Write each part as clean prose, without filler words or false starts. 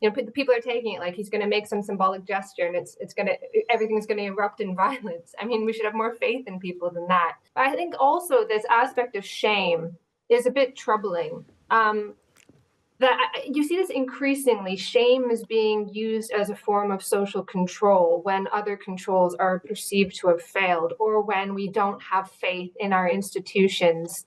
people are taking it like he's going to make some symbolic gesture and everything's going to erupt in violence. I mean, we should have more faith in people than that. But I think also this aspect of shame is a bit troubling. That you see this increasingly. Shame is being used as a form of social control when other controls are perceived to have failed, or when we don't have faith in our institutions,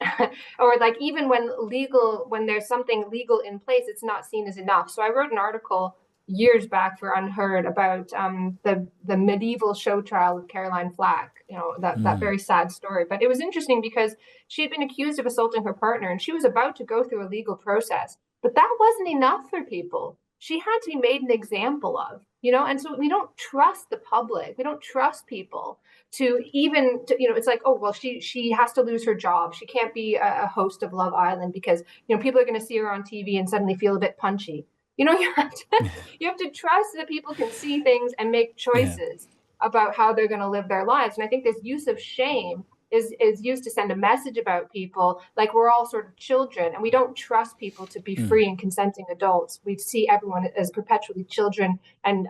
or like even when there's something legal in place, it's not seen as enough. So I wrote an article years back for Unheard about the medieval show trial of Caroline Flack. That very sad story. But it was interesting because she had been accused of assaulting her partner, and she was about to go through a legal process. But that wasn't enough for people. She had to be made an example of, and so we don't trust the public. We don't trust people it's like, oh, well, she has to lose her job. She can't be a host of Love Island because, people are going to see her on TV and suddenly feel a bit punchy. You have to trust that people can see things and make Yeah. choices about how they're going to live their lives. And I think this use of shame is used to send a message about people, like we're all sort of children, and we don't trust people to be free and consenting adults. We see everyone as perpetually children, and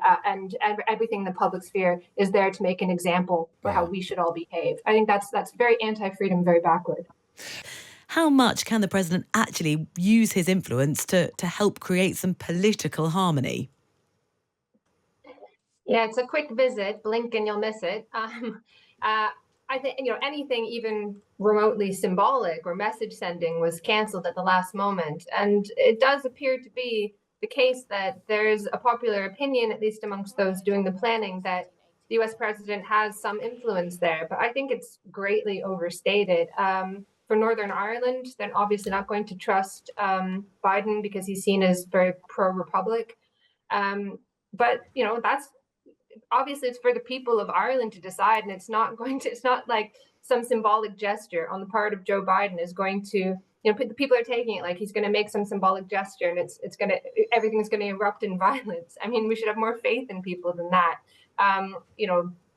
everything in the public sphere is there to make an example for how we should all behave. I think that's very anti-freedom, very backward. How much can the president actually use his influence to help create some political harmony? Yeah, it's a quick visit. Blink and you'll miss it. I think, anything even remotely symbolic or message sending was canceled at the last moment. And it does appear to be the case that there's a popular opinion, at least amongst those doing the planning, that the US president has some influence there. But I think it's greatly overstated. For Northern Ireland, they're obviously not going to trust Biden because he's seen as very pro-Republic. But, that's obviously it's for the people of Ireland to decide, and it's not like some symbolic gesture on the part of Joe Biden is going to, people are taking it like he's going to make some symbolic gesture and everything's going to erupt in violence. I mean, we should have more faith in people than that.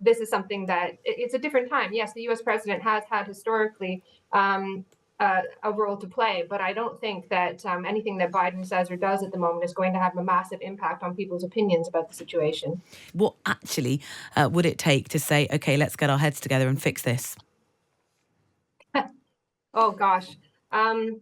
This is something that it's a different time. Yes, the US president has had historically a role to play, but I don't think that anything that Biden says or does at the moment is going to have a massive impact on people's opinions about the situation. What actually would it take to say, okay, let's get our heads together and fix this? Oh gosh, I'm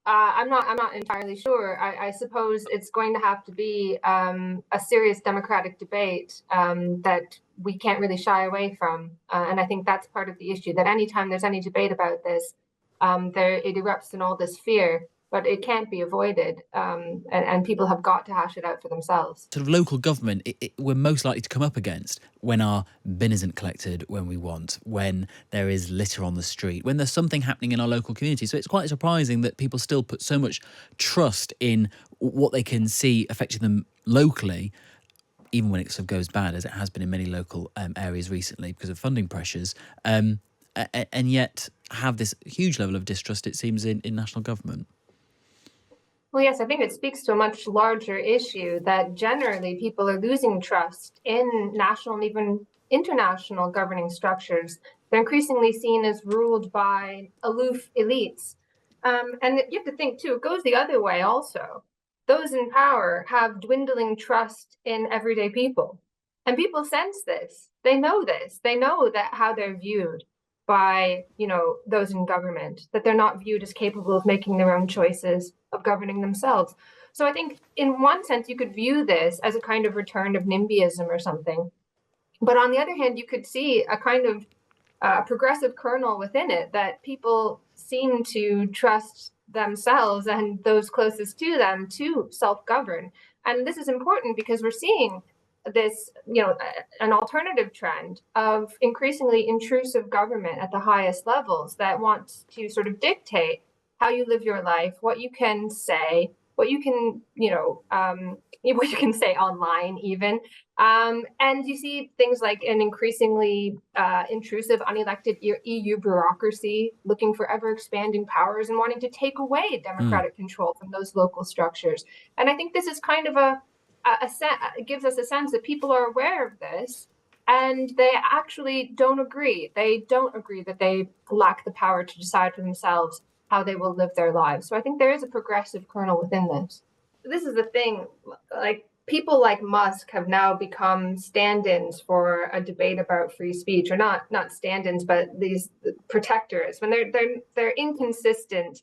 not entirely sure. I suppose it's going to have to be a serious democratic debate that we can't really shy away from, and I think that's part of the issue. That anytime there's any debate about this, it erupts in all this fear, but it can't be avoided, and people have got to hash it out for themselves. Sort of local government, we're most likely to come up against when our bin isn't collected when we want, when there is litter on the street, when there's something happening in our local community. So it's quite surprising that people still put so much trust in what they can see affecting them locally, even when it sort of goes bad, as it has been in many local areas recently because of funding pressures, and yet have this huge level of distrust, it seems, in national government. Well, yes, I think it speaks to a much larger issue that generally people are losing trust in national and even international governing structures. They're increasingly seen as ruled by aloof elites. And you have to think, too, it goes the other way also. Those in power have dwindling trust in everyday people. And people sense this. They know this. They know that how they're viewed by, those in government, that they're not viewed as capable of making their own choices, of governing themselves. So I think in one sense, you could view this as a kind of return of NIMBYism or something. But on the other hand, you could see a kind of progressive kernel within it that people seem to trust themselves and those closest to them to self-govern. And this is important because we're seeing this, an alternative trend of increasingly intrusive government at the highest levels that wants to sort of dictate how you live your life, what you can say, what you can, what you can say online even. And you see things like an increasingly intrusive, unelected EU bureaucracy looking for ever expanding powers and wanting to take away democratic control from those local structures. And I think this is kind of it gives us a sense that people are aware of this and they actually don't agree. They don't agree that they lack the power to decide for themselves how they will live their lives. So I think there is a progressive kernel within this. This is the thing, like people like Musk have now become stand-ins for a debate about free speech, or not stand-ins, but these protectors. When they're inconsistent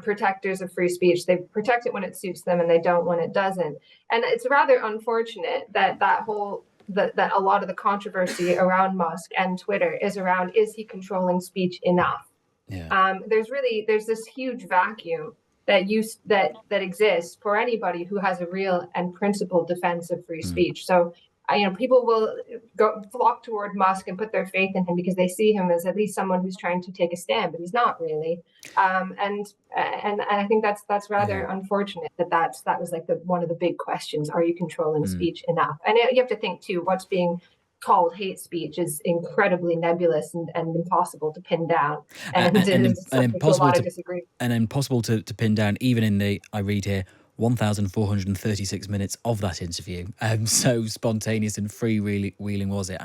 protectors of free speech. They protect it when it suits them, and they don't when it doesn't. And it's rather unfortunate that that a lot of the controversy around Musk and Twitter is around, is he controlling speech enough? Yeah. There's this huge vacuum that exists for anybody who has a real and principled defense of free speech. So people will flock toward Musk and put their faith in him because they see him as at least someone who's trying to take a stand, but he's not really. And I think that's rather unfortunate that was like one of the big questions: are you controlling speech enough? And you have to think too, what's being called hate speech is incredibly nebulous and impossible to pin down, and impossible a lot of to disagreement. and impossible to pin down, even in the, I read here, 1,436 minutes of that interview. So spontaneous and freewheeling was it?